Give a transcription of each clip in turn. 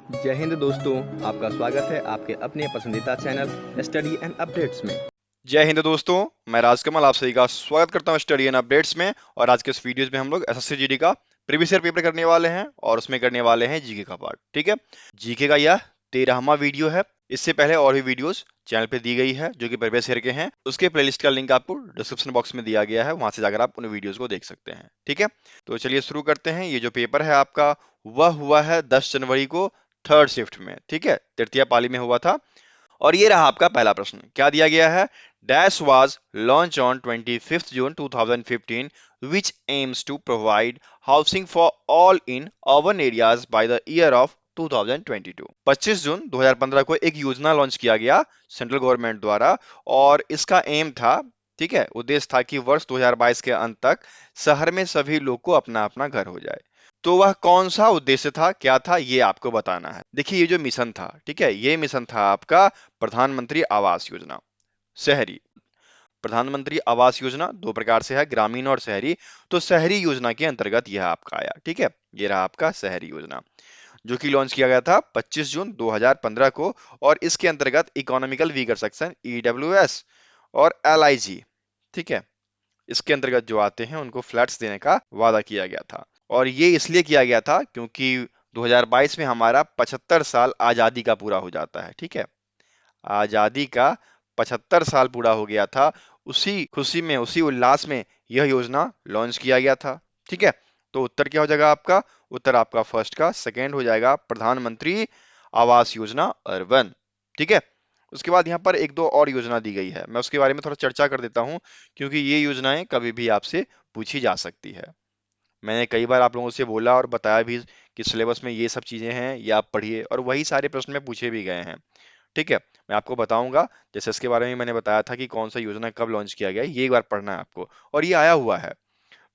जय हिंद दोस्तों, आपका स्वागत है आपके अपने पसंदीदा चैनल स्टडी एंड अपडेट्स में। जय हिंद दोस्तों। मैं राजकमल आप सभी का स्वागत करता हूं स्टडी एंड अपडेट्स में। और आज के इस वीडियोस में हम लोग एसएससी जीडी का प्रीवियस ईयर पेपर करने वाले हैं और उसमें करने वाले हैं जीके का पार्ट। ठीक है, जीके का यह 13वां वीडियो है। इससे पहले और भी वीडियोस चैनल पे दी गई है जो कि प्रीवियस ईयर के हैं। उसके प्लेलिस्ट का लिंक आपको डिस्क्रिप्शन बॉक्स में दिया गया है, वहां से जाकर आप उन वीडियोस को देख सकते हैं। ठीक है, तो चलिए शुरू करते हैं। ये जो पेपर है आपका वह हुआ है 10 जनवरी को थर्ड शिफ्ट में। ठीक है, तृतीय पाली में हुआ था। और ये रहा आपका पहला प्रश्न, क्या दिया गया है? Dash was launch on 25th June 2015 which aims to provide housing for all in urban areas by the year of 2022। 25 जून 2015 को एक योजना लॉन्च किया गया सेंट्रल गवर्नमेंट द्वारा और इसका एम था, ठीक है, उद्देश्य था कि वर्ष 2022 के अंत तक शहर में सभी लोग को अपना अपना घर हो जाए। तो वह कौन सा उद्देश्य था, क्या था, ये आपको बताना है। देखिए ये जो मिशन था, ठीक है, ये मिशन था आपका प्रधानमंत्री आवास योजना शहरी। प्रधानमंत्री आवास योजना दो प्रकार से है, ग्रामीण और शहरी। तो शहरी योजना के अंतर्गत यह आपका आया। ठीक है, ये रहा आपका शहरी योजना जो कि लॉन्च किया गया था 25 जून 2015 को। और इसके अंतर्गत इकोनॉमिकल वीकर सेक्शन ईडब्ल्यूएस और एलआईजी, ठीक है, इसके अंतर्गत जो आते हैं उनको फ्लैट्स देने का वादा किया गया था। और ये इसलिए किया गया था क्योंकि 2022 में हमारा 75 साल आजादी का पूरा हो जाता है। ठीक है, आजादी का 75 साल पूरा हो गया था। उसी खुशी में, उसी उल्लास में यह योजना लॉन्च किया गया था। ठीक है, तो उत्तर क्या हो जाएगा आपका? उत्तर आपका फर्स्ट का सेकेंड हो जाएगा, प्रधानमंत्री आवास योजना अर्बन। ठीक है, उसके बाद यहाँ पर एक दो और योजना दी गई है, मैं उसके बारे में थोड़ा चर्चा कर देता हूँ क्योंकि ये योजनाएं कभी भी आपसे पूछी जा सकती है। मैंने कई बार आप लोगों से बोला और बताया भी कि सिलेबस में ये सब चीजें हैं, ये आप पढ़िए, और वही सारे प्रश्न में पूछे भी गए हैं। ठीक है, मैं आपको बताऊंगा, जैसे इसके बारे में मैंने बताया था कि कौन सा योजना कब लॉन्च किया गया है, ये एक बार पढ़ना है आपको। और ये आया हुआ है,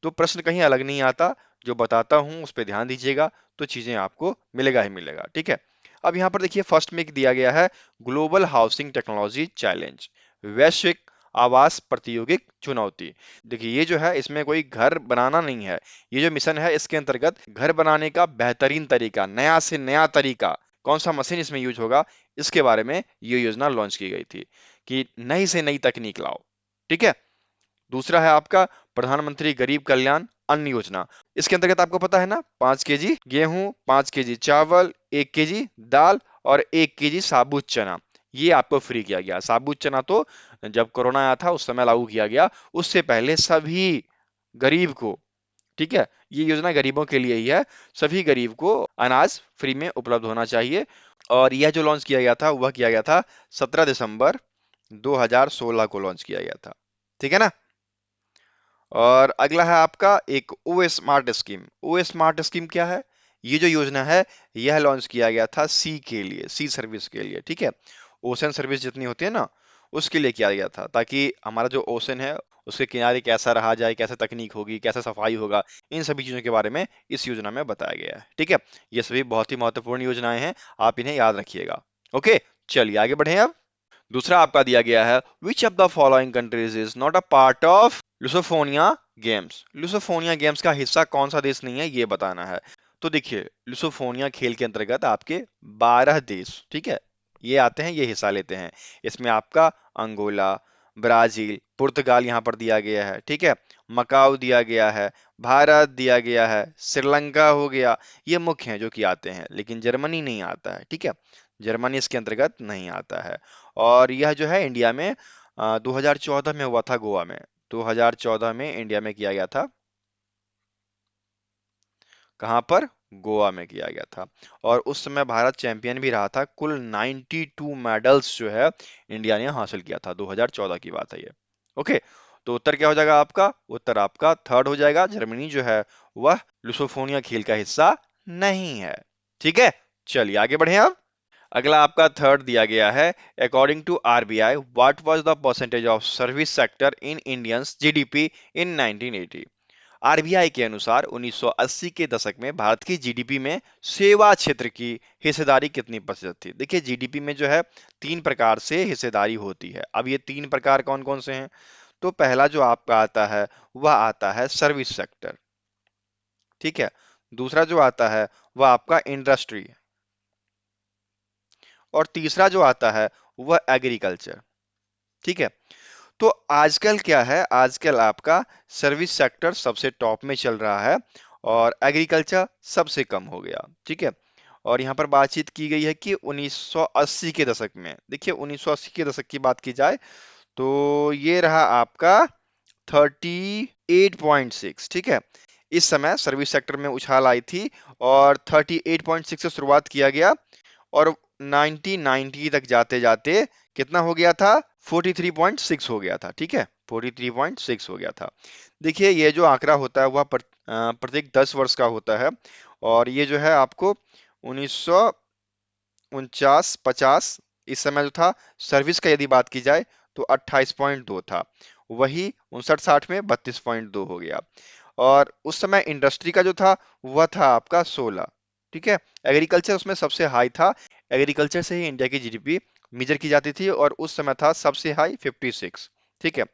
तो प्रश्न कहीं अलग नहीं आता, जो बताता हूं उस पर ध्यान दीजिएगा तो चीजें आपको मिलेगा ही मिलेगा। ठीक है, अब यहाँ पर देखिए फर्स्ट में दिया गया है ग्लोबल हाउसिंग टेक्नोलॉजी चैलेंज, वैश्विक आवास प्रतियोगिक चुनौती। देखिए ये जो है इसमें कोई घर बनाना नहीं है, ये जो मिशन है इसके अंतर्गत घर बनाने का बेहतरीन तरीका, नया से नया तरीका, कौन सा मशीन इसमें यूज होगा, इसके बारे में ये योजना लॉन्च की गई थी कि नई से नई तकनीक लाओ। ठीक है, दूसरा है आपका प्रधानमंत्री गरीब कल्याण अन्न योजना। इसके अंतर्गत आपको पता है ना, 5 केजी गेहूं, 5 केजी चावल, 1 केजी दाल और 1 केजी साबुत चना, ये आपको फ्री किया गया। साबुत चना तो जब कोरोना आया था उस समय लागू किया गया, उससे पहले सभी गरीब को, ठीक है, ये योजना गरीबों के लिए ही है, सभी गरीब को अनाज फ्री में उपलब्ध होना चाहिए। और यह जो लॉन्च किया गया था वह किया गया था 17 दिसंबर 2016 को लॉन्च किया गया था। ठीक है ना। और अगला है आपका एक ओ स्मार्ट स्कीम। ओ स्मार्ट स्कीम क्या है? ये जो योजना है यह लॉन्च किया गया था सी के लिए, सी सर्विस के लिए। ठीक है, ओशन सर्विस जितनी होती है ना उसके लिए किया गया था, ताकि हमारा जो ओशन है उसके किनारे कैसा रहा जाए, कैसे तकनीक होगी, कैसे सफाई होगा, इन सभी चीजों के बारे में इस योजना में बताया गया है। ठीक है, ये सभी बहुत ही महत्वपूर्ण योजनाएं हैं, आप इन्हें याद रखिएगा। ओके, चलिए आगे बढ़े अब। दूसरा आपका दिया गया है which of the following countries is not a part of Lusofonia games. Lusofonia games का हिस्सा कौन सा देश नहीं है, ये बताना है। तो देखिए लुसोफोनिया खेल के अंतर्गत आपके 12 देश, ठीक है, ये आते हैं, ये हिस्सा लेते हैं। इसमें आपका अंगोला, ब्राजील, पुर्तगाल यहाँ पर दिया गया है। ठीक है, मकाऊ दिया गया है, भारत दिया गया है, श्रीलंका हो गया, ये मुख्य हैं जो कि आते हैं, लेकिन जर्मनी नहीं आता है। ठीक है, जर्मनी इसके अंतर्गत नहीं आता है। और यह जो है इंडिया में 2014 में हुआ था, गोवा में। 2014 में इंडिया में किया गया था, कहाँ पर? गोवा में किया गया था। और उस समय भारत चैंपियन भी रहा था। कुल 92 मेडल्स जो है इंडिया ने हासिल किया था, 2014 की बात है ये। ओके, तो उत्तर क्या हो जाएगा आपका? उत्तर आपका थर्ड हो जाएगा, जर्मनी जो है वह लुसोफोनिया खेल का हिस्सा नहीं है। ठीक है, चलिए आगे बढ़े अब। अगला आपका थर्ड दिया गया है, according to RBI what was the percentage of service sector in Indians GDP in 1980। RBI के अनुसार 1980 के दशक में भारत की जीडीपी में सेवा क्षेत्र की हिस्सेदारी कितनी प्रतिशत थी? देखिए जीडीपी में जो है तीन प्रकार से हिस्सेदारी होती है। अब ये तीन प्रकार कौन कौन से हैं? तो पहला जो आपका आता है वह आता है सर्विस सेक्टर। ठीक है, दूसरा जो आता है वह आपका इंडस्ट्री, और तीसरा जो आता है वह एग्रीकल्चर। ठीक है, तो आजकल क्या है, आजकल आपका सर्विस सेक्टर सबसे टॉप में चल रहा है और एग्रीकल्चर सबसे कम हो गया। ठीक है, और यहाँ पर बातचीत की गई है कि 1980 के दशक में, देखिए 1980 के दशक की बात की जाए तो ये रहा आपका 38.6। ठीक है, इस समय सर्विस सेक्टर में उछाल आई थी और 38.6 से शुरुआत किया गया और 1990 तक जाते जाते कितना हो गया था, 43.6 हो गया था। ठीक है, 43.6 हो गया था। देखिए ये जो आंकड़ा होता है वह प्रत्येक 10 वर्ष का होता है और ये जो है आपको 1949-50 इस समय जो था सर्विस का यदि बात की जाए तो 28.2 था, वही 59-60 में 32.2 हो गया और उस समय इंडस्ट्री का जो था वह था आपका 16। ठीक है, एग्रीकल्चर उसमें सबसे हाई था, एग्रीकल्चर से ही इंडिया की जीडीपी मेजर की जाती थी और उस समय था सबसे हाई 56। ठीक है,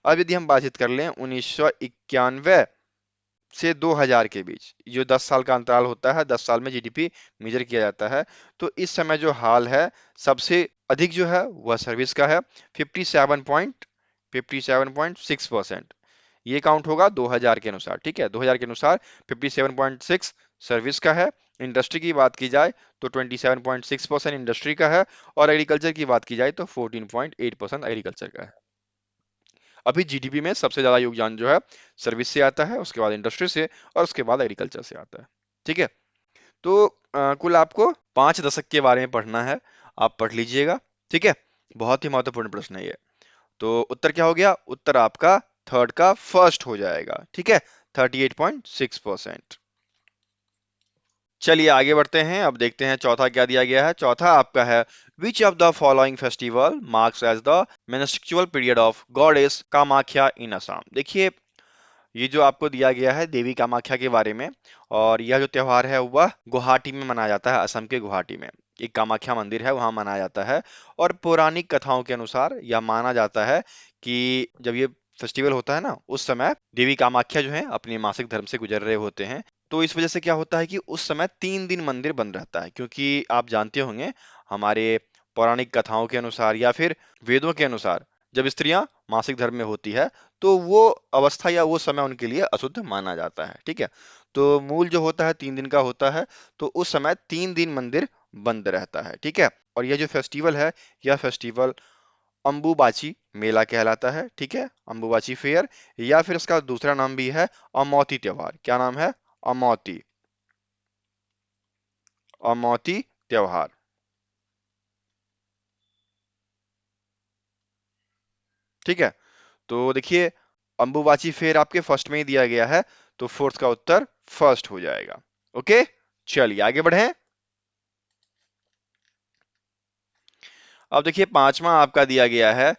अब यदि हम बातचीत कर लें 1991 से 2000 के बीच, जो 10 साल का अंतराल होता है, 10 साल में जीडीपी मेजर किया जाता है, तो इस समय जो हाल है सबसे अधिक जो है वह सर्विस का है, 57.6%। ये काउंट होगा 2000 के अनुसार। ठीक है, 2000 के अनुसार 57.6 सर्विस का है। इंडस्ट्री की बात की जाए तो 27.6% इंडस्ट्री का है और एग्रीकल्चर की बात की जाए तो 14.8% एग्रीकल्चर का है। अभी जीडीपी में सबसे ज्यादा योगदान जो है सर्विस से आता है, उसके बाद इंडस्ट्री से और उसके बाद एग्रीकल्चर से आता है। ठीक है, तो कुल आपको 5 दशक के बारे में पढ़ना है, आप पढ़ लीजिएगा। ठीक है, बहुत ही महत्वपूर्ण प्रश्न है ये। तो उत्तर क्या हो गया, उत्तर आपका थर्ड का फर्स्ट हो जाएगा। ठीक है, 38.6%। चलिए आगे बढ़ते हैं, अब देखते हैं चौथा क्या दिया गया है। चौथा आपका है which of the following festival marks as the menstrual period of goddess Kamakhya in Assam. देखिए ये जो आपको दिया गया है देवी कामाख्या के बारे में, और यह जो त्योहार है वह गुवाहाटी में मनाया जाता है, असम के गुवाहाटी में एक कामाख्या मंदिर है वहां मनाया जाता है। और पौराणिक कथाओं के अनुसार यह माना जाता है कि जब ये फेस्टिवल होता है ना उस समय देवी कामाख्या जो है अपने मासिक धर्म से गुजर रहे होते हैं, तो इस वजह से क्या होता है कि उस समय 3 दिन मंदिर बंद रहता है, क्योंकि आप जानते होंगे हमारे पौराणिक कथाओं के अनुसार या फिर वेदों के अनुसार जब स्त्रियां मासिक धर्म में होती है तो वो अवस्था या वो समय उनके लिए अशुद्ध माना जाता है। ठीक है, तो मूल जो होता है 3 दिन का होता है, तो उस समय 3 दिन मंदिर बंद रहता है। ठीक है, और यह जो फेस्टिवल है यह फेस्टिवल अंबुबाची मेला कहलाता है। ठीक है, अंबुबाची फेयर, या फिर इसका दूसरा नाम भी है अमौती त्योहार। क्या नाम है, अमौती, अमौती त्योहार। ठीक है, तो देखिए अंबुबाची फेयर आपके फर्स्ट में ही दिया गया है, तो फोर्थ का उत्तर फर्स्ट हो जाएगा। ओके, चलिए आगे बढ़े। अब देखिए पांचवा आपका दिया गया है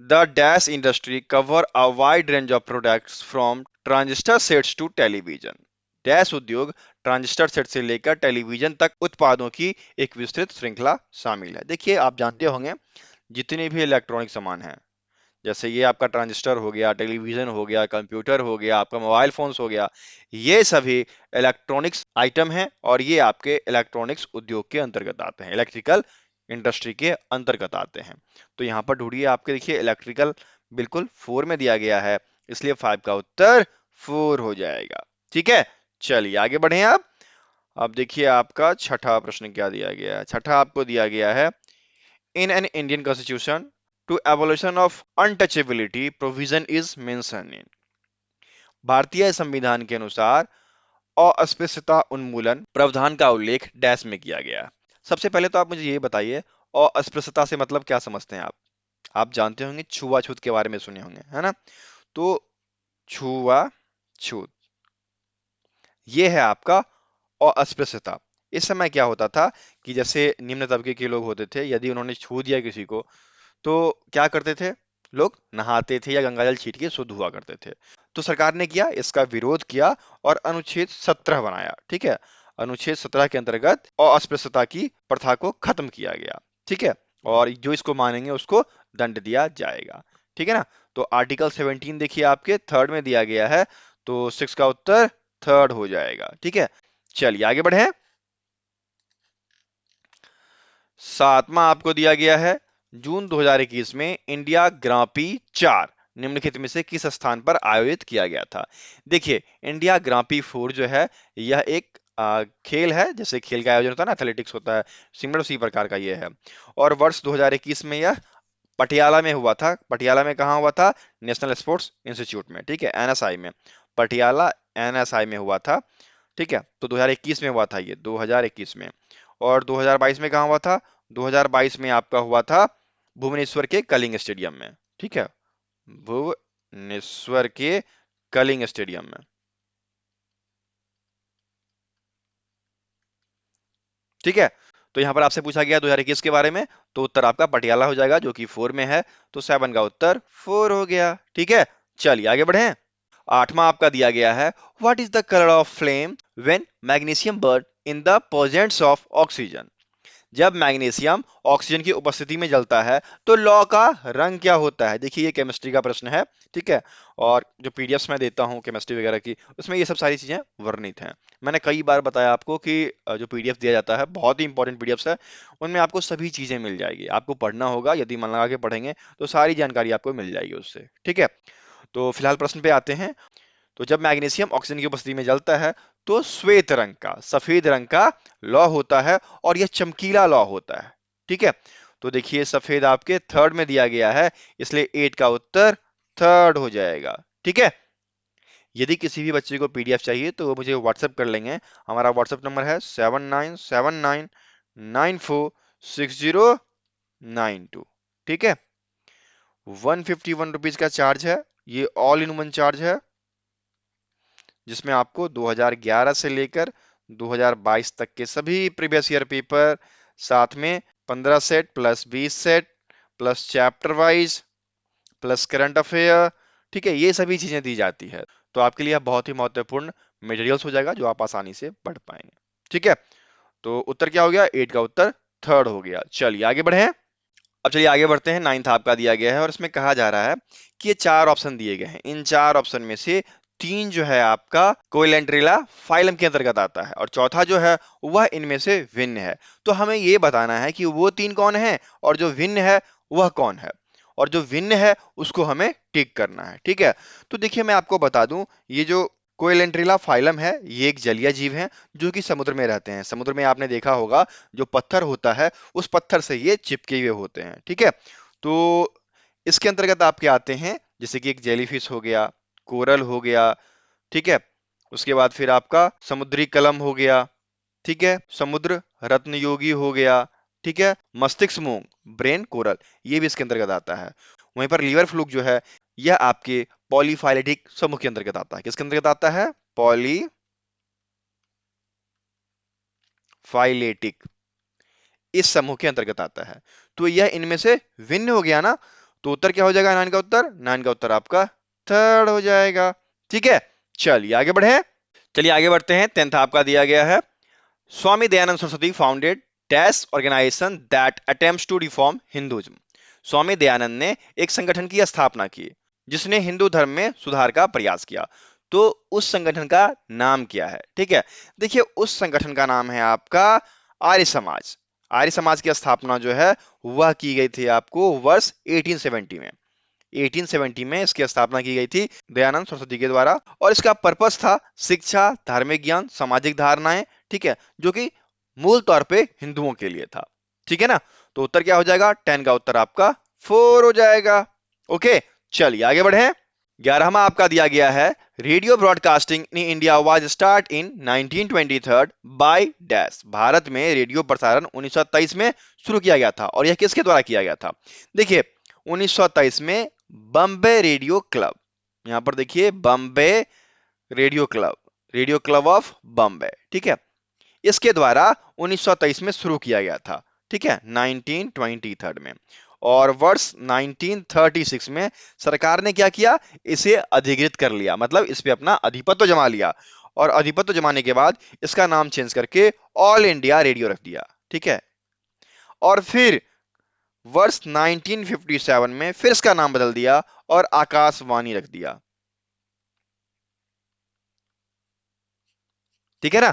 the dash industry cover a wide range of products from transistor sets to television. Dash उद्योग ट्रांजिस्टर सेट से लेकर टेलीविजन तक उत्पादों की एक विस्तृत श्रृंखला शामिल है। देखिए आप जानते होंगे जितने भी इलेक्ट्रॉनिक सामान हैं, जैसे ये आपका ट्रांजिस्टर हो गया, टेलीविजन हो गया, कंप्यूटर हो गया, आपका मोबाइल फोन्स हो गया, ये सभी इलेक्ट्रॉनिक्स आइटम हैं और ये आपके इलेक्ट्रॉनिक्स उद्योग के अंतर्गत आते हैं, इलेक्ट्रिकल इंडस्ट्री के अंतर्गत आते हैं। तो यहाँ पर ढूंढिए, आपके देखिए इलेक्ट्रिकल बिल्कुल 4 में दिया गया है, इसलिए 5 का उत्तर 4 हो जाएगा। ठीक है, चलिए आगे बढ़े आप। अब देखिए आपका छठा प्रश्न क्या दिया गया है। छठा आपको दिया गया है in an Indian constitution to abolition of untouchability provision is mentioned in। भारतीय संविधान के अनुसार अस्पृश्यता उन्मूलन प्रावधान का उल्लेख डैश में किया गया है। सबसे पहले तो आप मुझे ये बताइए अस्पृश्यता से मतलब क्या समझते हैं आप जानते होंगे छुआछूत के बारे में सुने होंगे, है ना। तो छुआछूत ये है आपका अस्पृश्यता। इस समय क्या होता था कि जैसे निम्न तबके के लोग होते थे, यदि उन्होंने छू दिया किसी को तो क्या करते थे, लोग नहाते थे या गंगाजल छीट के शुद्ध हुआ करते थे। तो सरकार ने किया, इसका विरोध किया और अनुच्छेद 17 बनाया। ठीक है, अनुच्छेद 17 के अंतर्गत अस्पृश्यता की प्रथा को खत्म किया गया। ठीक है, और जो इसको मानेंगे उसको दंड दिया जाएगा। ठीक है ना। तो आर्टिकल 17 देखिए आपके थर्ड में दिया गया है, तो 6 का उत्तर थर्ड हो जाएगा। ठीक है, चलिए आगे बढ़े। सातवां आपको दिया गया है जून 2021 में इंडिया ग्रां प्री 4 निम्नलिखित में से किस स्थान पर आयोजित किया गया था। देखिए इंडिया ग्रां प्री 4 जो है यह एक खेल है, जैसे खेल का आयोजन होता है ना, एथलेटिक्स होता है, सिमिलर उसी प्रकार का ये है। और वर्ष 2021 में यह पटियाला में हुआ था। पटियाला में कहाँ हुआ था? नेशनल स्पोर्ट्स इंस्टीट्यूट में, ठीक है, एनएसआई में। पटियाला एनएसआई में हुआ था, ठीक है। तो 2021 में हुआ था ये, 2021 में। और 2022 में कहाँ हुआ था? 2022 में आपका हुआ था भुवनेश्वर के कलिंग स्टेडियम में, ठीक है, भुवनेश्वर के कलिंग स्टेडियम में, ठीक है। तो यहाँ पर आपसे पूछा गया 2021 के बारे में, तो उत्तर आपका पटियाला हो जाएगा जो कि 4 में है, तो 7 का उत्तर 4 हो गया, ठीक है। चलिए आगे बढ़े। आठवां आपका दिया गया है, what is the colour of flame when magnesium burn in the presence of oxygen. जब मैग्नीशियम ऑक्सीजन की उपस्थिति में जलता है तो लौ का रंग क्या होता है? देखिए ये केमिस्ट्री का प्रश्न है, ठीक है। और जो पीडीएफ्स मैं देता हूँ केमिस्ट्री वगैरह की, उसमें ये सब सारी चीजें वर्णित हैं। मैंने कई बार बताया आपको कि जो पीडीएफ दिया जाता है बहुत ही इंपॉर्टेंट पीडीएफ्स है, उनमें आपको सभी चीजें मिल जाएगी। आपको पढ़ना होगा, यदि मन लगा के पढ़ेंगे तो सारी जानकारी आपको मिल जाएगी उससे, ठीक है। तो फिलहाल प्रश्न पे आते हैं। तो जब मैग्नीशियम ऑक्सीजन की उपस्थिति में जलता है तो श्वेत रंग का, सफेद रंग का लौ होता है और यह चमकीला लौ होता है, ठीक है। तो देखिए सफेद आपके थर्ड में दिया गया है, इसलिए 8 का उत्तर थर्ड हो जाएगा, ठीक है। यदि किसी भी बच्चे को पीडीएफ चाहिए तो वो मुझे व्हाट्सएप कर लेंगे। हमारा व्हाट्सएप नंबर है 7979946092, ठीक है। 151 रुपीज का चार्ज है, ये ऑल इन वन चार्ज है, जिसमें आपको 2011 से लेकर 2022 तक के सभी प्रीवियस ईयर पेपर, साथ में 15 set plus 20 set plus chapter wise plus current affair, ठीक है, ये सभी चीजें दी जाती है। तो आपके लिए बहुत ही महत्वपूर्ण मटेरियल्स हो जाएगा जो आप आसानी से पढ़ पाएंगे, ठीक है। तो उत्तर क्या हो गया? 8 का उत्तर थर्ड हो गया। चलिए आगे बढ़े। अब चलिए आगे बढ़ते हैं। नाइन्थ आपका दिया गया है और इसमें कहा जा रहा है कि ये 4 ऑप्शन दिए गए हैं, इन 4 ऑप्शन में से 3 जो है आपका कोइलेंट्रेला फाइलम के अंतर्गत आता है और चौथा जो है वह इनमें से भिन्न है। तो हमें ये बताना है कि वो 3 कौन है और जो भिन्न है वह कौन है, और जो भिन्न है उसको हमें टिक करना है, ठीक है। तो देखिए मैं आपको बता दूं, ये जो कोइलेंट्रेला फाइलम है ये एक जलीय जीव है जो कि समुद्र में रहते हैं। समुद्र में आपने देखा होगा जो पत्थर होता है उस पत्थर से ये चिपके हुए होते हैं, ठीक है। तो इसके अंतर्गत आपके आते हैं जैसे कि एक जेलीफिश हो गया, कोरल हो गया, ठीक है। उसके बाद फिर आपका समुद्री कलम हो गया, ठीक है, समुद्र रत्न योगी हो गया, ठीक है, मस्तिष्क मूंग ब्रेन कोरल, ये भी इसके अंतर्गत आता है। वहीं पर लीवर फ्लूक जो है यह आपके पॉलीफाइलेटिक समूह के अंतर्गत आता है। किसके अंतर्गत आता है? पॉलीफाइलेटिक, इस समूह के अंतर्गत आता है। तो यह इनमें से भिन्न हो गया ना, तो उत्तर क्या हो जाएगा? 9 का उत्तर, 9 का उत्तर आपका थर्ड हो जाएगा, ठीक है। चलिए आगे बढ़े। चलिए आगे बढ़ते हैं। 10th आपका दिया गया है, Swami Dayanand Saraswati founded dash organisation that attempts to reform Hinduism. Swami Dayanand ने एक संगठन की स्थापना की जिसने हिंदू धर्म में सुधार का प्रयास किया। तो उस संगठन का नाम क्या है? ठीक है, देखिए उस संगठन का नाम है आपका आर्य समाज। आर्य समाज की स्थापना जो है वह की गई थी आपको वर्ष 1870 में। 1870 में इसकी स्थापना की गई थी दयानंद सरस्वती के द्वारा, और इसका पर्पस था शिक्षा, धार्मिक ज्ञान, सामाजिक धारणाएं, ठीक है, जो कि मूल तौर पे हिंदुओं के लिए था, ठीक है ना। तो उत्तर क्या हो जाएगा? 10 का उत्तर आपका 4 हो जाएगा। ओके, चलिए आगे बढ़े। 11वां आपका दिया गया है, radio broadcasting in India was start in 1923 by dash. Bharat में रेडियो प्रसारण 1923 में शुरू किया गया था और यह किसके द्वारा किया गया था? देखिए 1923 में बम्बे रेडियो क्लब, यहां पर देखिए Bombay radio club, radio club of Bombay, ठीक है, इसके द्वारा 1923 में शुरू किया गया था, ठीक है, 1923 में। और वर्ष 1936 में सरकार ने क्या किया? इसे अधिकृत कर लिया, मतलब इस पे अपना अधिपत्य जमा लिया, और अधिपत्य जमाने के बाद इसका नाम चेंज करके ऑल इंडिया रेडियो रख दिया, ठीक है। और फिर वर्ष 1957 में फिर इसका नाम बदल दिया और आकाशवाणी रख दिया, ठीक है ना।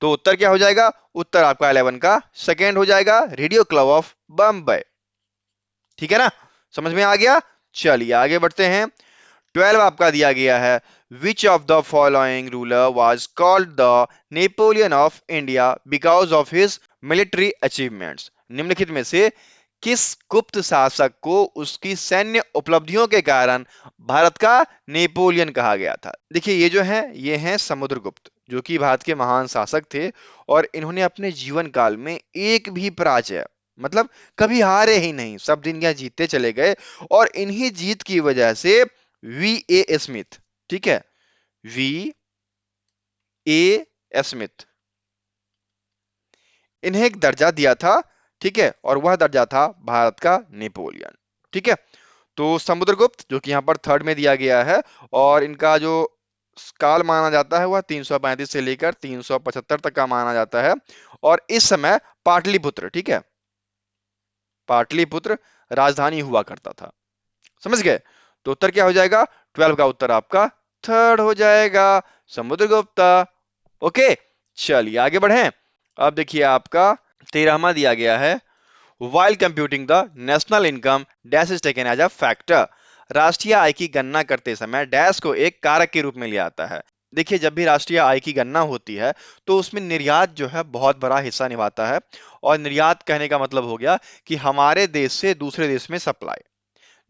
तो उत्तर क्या हो जाएगा? उत्तर आपका 11 का सेकेंड हो जाएगा, रेडियो क्लब ऑफ बम्बई। ठीक है ना, समझ में आ गया? चलिए आगे बढ़ते हैं। 12 आपका दिया गया है, which of the following ruler was called the Napoleon of India because of his military achievements. निम्नलिखित में से किस गुप्त शासक को उसकी सैन्य उपलब्धियों के कारण भारत का नेपोलियन कहा गया था? देखिए ये जो है ये हैं समुद्रगुप्त, जो कि भारत के महान शासक थे, और इन्होंने अपने जीवन काल में एक भी पराजय, मतलब कभी हारे ही नहीं, सब दुनिया जीतते चले गए। और इन्हीं जीत की वजह से वी ए स्मिथ, ठीक है, वी ए स्मिथ, इन्हें एक दर्जा दिया था, ठीक है, और वह दर्जा था भारत का नेपोलियन। ठीक है, तो समुद्रगुप्त जो कि यहाँ पर थर्ड में दिया गया है, और इनका जो काल माना जाता है वह 335 से लेकर 375 तक का माना जाता है। और इस समय पाटलिपुत्र, ठीक है, पाटलिपुत्र राजधानी हुआ करता था। समझ गए? तो उत्तर क्या हो जाएगा? 12 का उत्तर आपका थर्ड हो जाएगा, समुद्रगुप्ता। ओके, चलिए आगे बढ़ें। अब देखिए आपका 13वां दिया गया है, while computing the national income dash is taken as a factor। राष्ट्रीय आय की गणना करते समय डैश को एक कारक के रूप में लिया आता है। देखिए जब भी राष्ट्रीय आय की गणना होती है तो उसमें निर्यात जो है बहुत बड़ा हिस्सा निभाता है। और निर्यात कहने का मतलब हो गया कि हमारे देश से दूसरे देश में सप्लाई,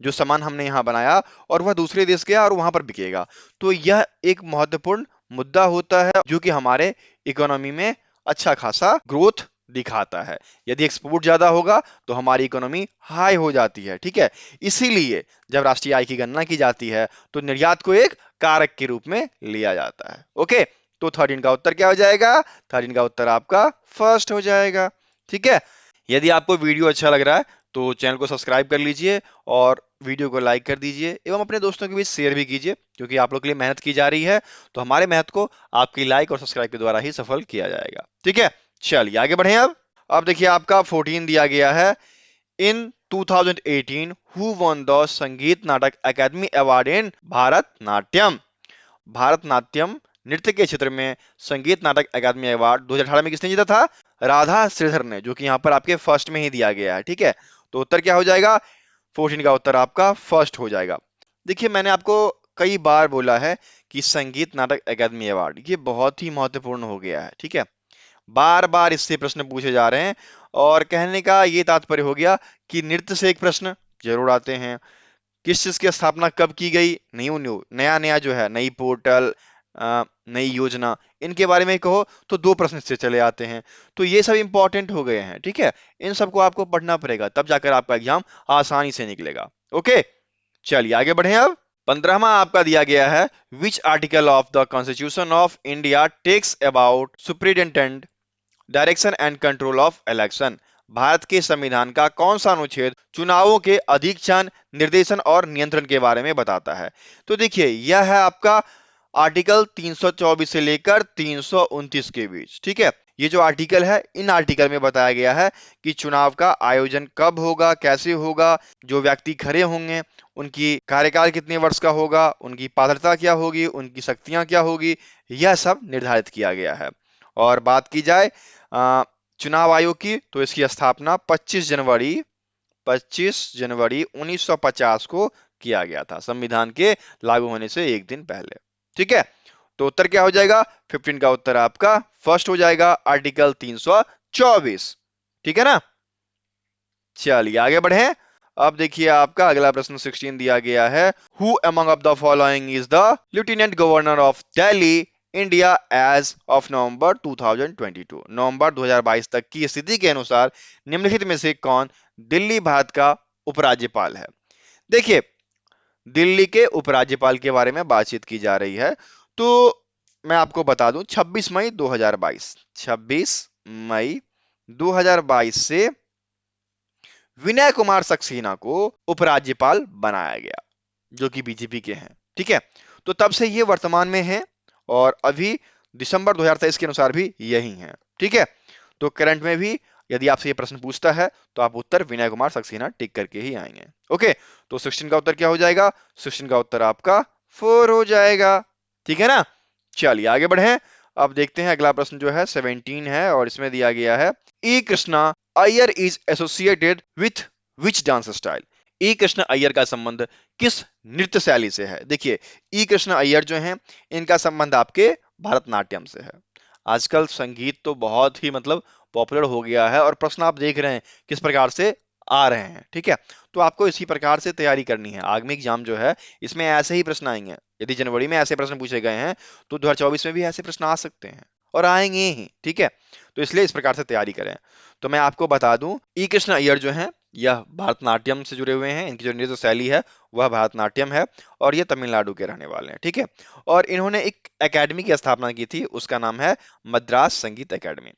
जो सामान हमने यहाँ बनाया और वह दूसरे देश गया और वहां पर बिकेगा, तो यह एक महत्वपूर्ण मुद्दा होता है जो कि हमारे इकोनॉमी में अच्छा खासा ग्रोथ दिखाता है। यदि एक्सपोर्ट ज्यादा होगा तो हमारी इकोनॉमी हाई हो जाती है। ठीक है, इसीलिए जब राष्ट्रीय आय की गणना की जाती है तो निर्यात को एक कारक के रूप में लिया जाता है। ओके, तो 13 का उत्तर क्या हो जाएगा? 13 का उत्तर आपका फर्स्ट हो जाएगा। ठीक है, यदि आपको वीडियो अच्छा लग रहा है तो चैनल को सब्सक्राइब कर लीजिए और वीडियो को लाइक कर दीजिए एवं अपने दोस्तों के बीच शेयर भी कीजिए, क्योंकि आप लोग के लिए मेहनत की जा रही है, तो हमारे मेहनत को आपकी लाइक और सब्सक्राइब के द्वारा ही सफल किया जाएगा। ठीक है, चलिए आगे बढ़ें। अब देखिए आपका 14 दिया गया है, इन 2018 हु वन द संगीत नाटक अकादमी अवार्ड इन भारतनाट्यम। भारतनाट्यम नृत्य के क्षेत्र में संगीत नाटक अकादमी अवार्ड 2018 में किसने जीता था? राधा श्रीधर ने, जो कि यहाँ पर आपके फर्स्ट में ही दिया गया है। ठीक है, तो उत्तर क्या हो जाएगा? 14 का उत्तर आपका फर्स्ट हो जाएगा। देखिए मैंने आपको कई बार बोला है कि संगीत नाटक अकादमी अवार्ड ये बहुत ही महत्वपूर्ण हो गया है। ठीक है, बार बार इससे प्रश्न पूछे जा रहे हैं, और कहने का ये तात्पर्य हो गया कि नृत्य से एक प्रश्न जरूर आते हैं। किस चीज की स्थापना कब की गई, न्यू न्यू नया नया जो है, नई पोर्टल, नई योजना, इनके बारे में कहो तो 2 प्रश्न इससे चले आते हैं। तो ये सब इंपॉर्टेंट हो गए हैं। ठीक है, इन सबको आपको पढ़ना पड़ेगा, तब जाकर आपका एग्जाम आसानी से निकलेगा। ओके, चलिए आगे बढ़े। अब 15वां आपका दिया गया है, which article of the constitution of India talks about superintendent direction and control of election. Bharat के संविधान का कौन सा अनुच्छेद चुनावों के अधीक्षण, निर्देशन और नियंत्रण के बारे में बताता है? तो देखिए यह है आपका आर्टिकल 324 से लेकर 329 के बीच। ठीक है, ये जो आर्टिकल है, इन आर्टिकल में बताया गया है कि चुनाव का आयोजन कब होगा, कैसे होगा, जो व्यक्ति खड़े होंगे उनकी कार्यकाल कितने वर्ष का होगा, उनकी पात्रता क्या होगी, उनकी शक्तियां क्या होगी, यह सब निर्धारित किया गया है। और बात की जाए चुनाव आयोग की, तो इसकी स्थापना 25 जनवरी 1950 को किया गया था, संविधान के लागू होने से एक दिन पहले। ठीक है, तो उत्तर क्या हो जाएगा? 15 का उत्तर आपका फर्स्ट हो जाएगा, आर्टिकल 324। ठीक है ना, चलिए आगे बढ़े। अब देखिए आपका अगला प्रश्न 16 दिया गया है, who among of the following is the lieutenant governor of Delhi India as of November 2022। नवंबर 2022 तक की स्थिति के अनुसार निम्नलिखित में से कौन दिल्ली भारत का उपराज्यपाल है? देखिए दिल्ली के उपराज्यपाल के बारे में बातचीत की जा रही है, तो मैं आपको बता दूं 26 मई 2022, 26 मई 2022 से विनय कुमार सक्सेना को उपराज्यपाल बनाया गया, जो कि बीजेपी के हैं। ठीक है, तो तब से ये वर्तमान में हैं और अभी दिसंबर 2023 के अनुसार भी यही हैं। ठीक है, तो करंट में भी यदि आपसे ये प्रश्न पूछता है तो आप उत्तर विनय कुमार सक्सेना टिक करके ही आएंगे। ओके, तो 16 का उत्तर क्या हो जाएगा? 16 का उत्तर आपका 4 हो जाएगा। ठीक है ना, चलिए आगे बढ़े। अब देखते हैं अगला प्रश्न जो है 17 है और इसमें दिया गया है E Krishna Iyer is associated with which dance style. E Krishna Iyer का संबंध किस नृत्य शैली से है? देखिए, ई कृष्ण अय्यर जो हैं इनका संबंध आपके भरतनाट्यम से है। आजकल संगीत तो बहुत ही मतलब पॉपुलर हो गया है और प्रश्न आप देख रहे हैं किस प्रकार से आ रहे हैं, ठीक है? तो आपको इसी प्रकार से तैयारी करनी है। आगामी एग्जाम जो है इसमें ऐसे ही प्रश्न आएंगे। यदि जनवरी में ऐसे प्रश्न पूछे गए हैं तो 2024 में भी ऐसे प्रश्न आ सकते हैं और आएंगे ही, ठीक है? तो इसलिए इस प्रकार से तैयारी करें। तो मैं आपको बता दूं, ई कृष्ण अय्यर जो हैं यह भरतनाट्यम से जुड़े हुए हैं। इनकी जो नृत्य शैली है वह भरतनाट्यम है और ये तमिलनाडु के रहने वाले हैं, ठीक है? और इन्होंने एक एकेडमी की स्थापना की थी, उसका नाम है मद्रास संगीत एकेडमी।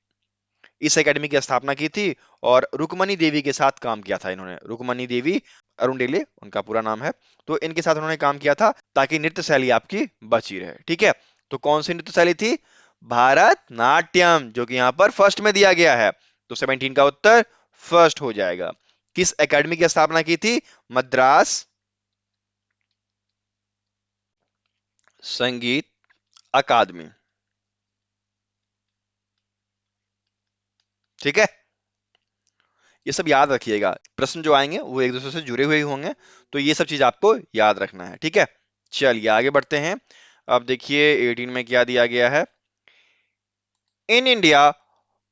इस एकेडमी की स्थापना की थी और रुक्मणी देवी के साथ काम किया था इन्होंने। रुक्मणी देवी अरुणडेले उनका पूरा नाम है। तो इनके साथ उन्होंने काम किया था ताकि नृत्य शैली आपकी बची रहे, ठीक है? तो कौन सी नृत्य शैली थी? भारतनाट्यम, जो कि यहाँ पर फर्स्ट में दिया गया है। तो 17 का उत्तर फर्स्ट हो जाएगा। किस एकेडमी की स्थापना की थी? मद्रास संगीत अकादमी, ठीक है? ये सब याद रखिएगा। प्रश्न जो आएंगे वो एक दूसरे से जुड़े हुए ही होंगे, तो ये सब चीज आपको याद रखना है, ठीक है? चलिए आगे बढ़ते हैं। अब देखिए 18 में क्या दिया गया है। In India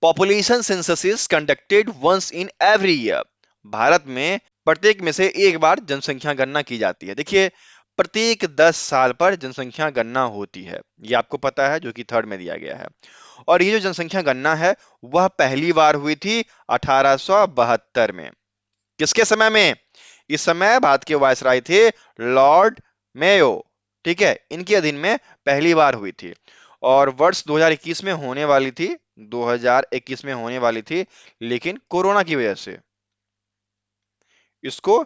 population census is conducted once in every year. Bharat में प्रत्येक में से एक बार जनसंख्या गणना की जाती है। देखिए, प्रत्येक 10 साल पर जनसंख्या गणना होती है, ये आपको पता है, जो कि थर्ड में दिया गया है। और ये जो जनसंख्या गणना है वह पहली बार हुई थी 1872 में। किसके समय में? इस समय भारत के वायसराय थे लॉर्ड मेयो, ठीक है? इनके अधीन में पहली बार हुई थी और वर्ष 2021 में होने वाली थी, 2021 में होने वाली थी, लेकिन कोरोना की वजह से इसको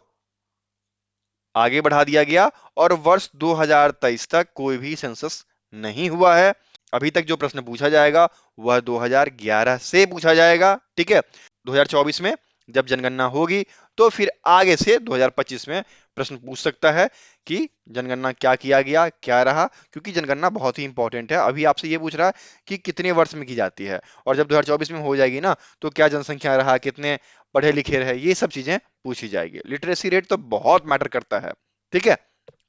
आगे बढ़ा दिया गया और वर्ष 2023 तक कोई भी सेंसस नहीं हुआ है। अभी तक जो प्रश्न पूछा जाएगा वह 2011 से पूछा जाएगा, ठीक है? 2024 में जब जनगणना होगी तो फिर आगे से 2025 में प्रश्न पूछ सकता है कि जनगणना क्या किया गया, क्या रहा, क्योंकि जनगणना बहुत ही इंपॉर्टेंट है। अभी आपसे ये पूछ रहा है कि कितने वर्ष में की जाती है, और जब 2024 में हो जाएगी ना तो क्या जनसंख्या रहा, कितने पढ़े लिखे रहे, ये सब चीजें पूछी जाएगी। लिटरेसी रेट तो बहुत मैटर करता है, ठीक है?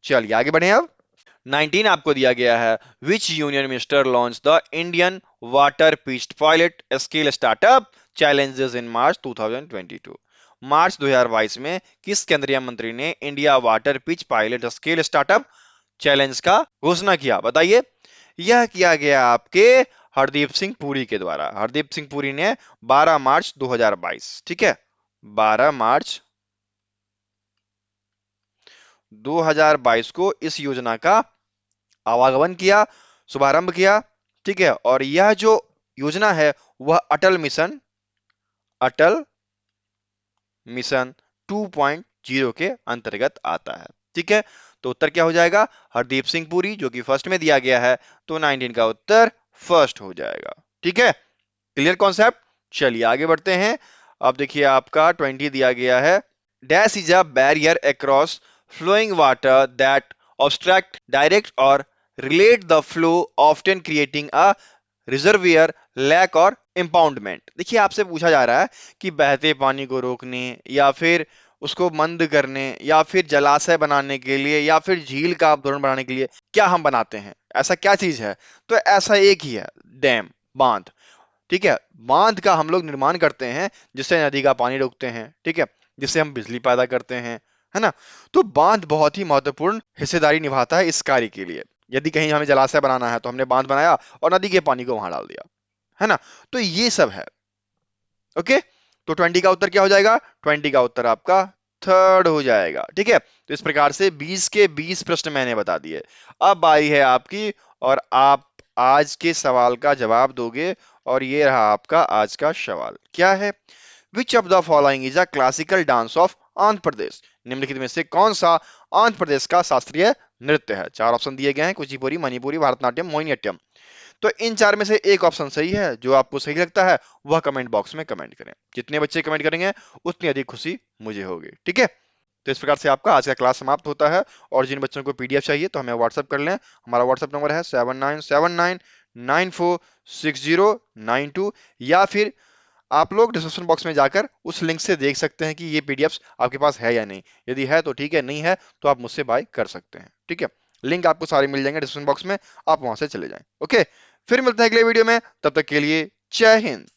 चलिए आगे बढ़े। अब 19 आपको दिया गया है। Which union minister launch the Indian water pitched pilot scale startup challenges in March 2022। मार्च 2022 में किस केंद्रीय मंत्री ने India water pitch pilot scale startup challenge का घोषणा किया? बताइए। यह किया गया आपके हरदीप सिंह पुरी के द्वारा। हरदीप सिंह पुरी ने 12 मार्च 2022, ठीक है, 12 मार्च 2022 को इस योजना का आवागमन किया, शुभारंभ किया, ठीक है? और यह जो योजना है वह अटल मिशन 2.0 के अंतर्गत आता है, ठीक है? तो उत्तर क्या हो जाएगा? हरदीप सिंह पुरी, जो कि फर्स्ट में दिया गया है, तो 19 का उत्तर फर्स्ट हो जाएगा, ठीक है? Clear concept? चलिए आगे बढ़ते हैं। अब देखिए आपका 20 दिया गया है। Dash is a barrier across flowing water that obstruct direct or relate the flow, often creating a reservoir lack or impoundment। देखिए आपसे पूछा जा रहा है कि बहते पानी को रोकने या फिर उसको मंद करने या फिर जलाशय बनाने के लिए या फिर झील का अवतरण बनाने के लिए क्या हम बनाते हैं, ऐसा क्या चीज है? तो ऐसा एक ही है, डैम, बांध, ठीक है? बांध का हम लोग निर्माण करते हैं जिससे नदी का पानी रोकते हैं, ठीक है, जिससे हम बिजली पैदा करते हैं, है ना? तो बांध बहुत ही महत्वपूर्ण हिस्सेदारी निभाता है इस कार्य के लिए। यदि कहीं हमें जलाशय बनाना है तो हमने बांध बनाया और नदी के पानी को वहां डाल दिया, है ना? तो ये सब है, ओके? तो 20 का उत्तर क्या हो जाएगा? 20 का उत्तर आपका थर्ड हो जाएगा, ठीक है? तो इस प्रकार से 20 के 20 प्रश्न मैंने बता दिए। अब बारी है आपकी और आप आज के सवाल का जवाब दोगे और ये रहा आपका आज का सवाल। क्या है? Which of the following is a classical dance of Andhra Pradesh. निम्नलिखित में से कौन सा आंध्र प्रदेश का शास्त्रीय नृत्य है? चार ऑप्शन दिए गए हैं, कुचिपुड़ी, मणिपुरी, भरतनाट्यम, मोहिनीअट्टम। तो इन चार में से एक ऑप्शन सही है। जो आपको सही लगता है वह कमेंट बॉक्स में कमेंट करें। जितने बच्चे कमेंट करेंगे उतनी अधिक खुशी मुझे होगी, ठीक है? तो इस प्रकार से आपका आज का क्लास समाप्त होता है और जिन बच्चों को पीडीएफ चाहिए तो हमें व्हाट्सअप कर लें। हमारा व्हाट्सअप नंबर है 7979 946092, या फिर आप लोग डिस्क्रिप्शन बॉक्स में जाकर उस लिंक से देख सकते हैं कि ये पीडीएफ्स आपके पास है या नहीं। यदि है तो ठीक है, नहीं है तो आप मुझसे बाय कर सकते हैं। ठीक है, लिंक आपको सारे मिल जाएंगे डिस्क्रिप्शन बॉक्स में, आप वहां से चले जाएं। ओके, फिर मिलते हैं अगले वीडियो में, तब तक के लिए जय हिंद।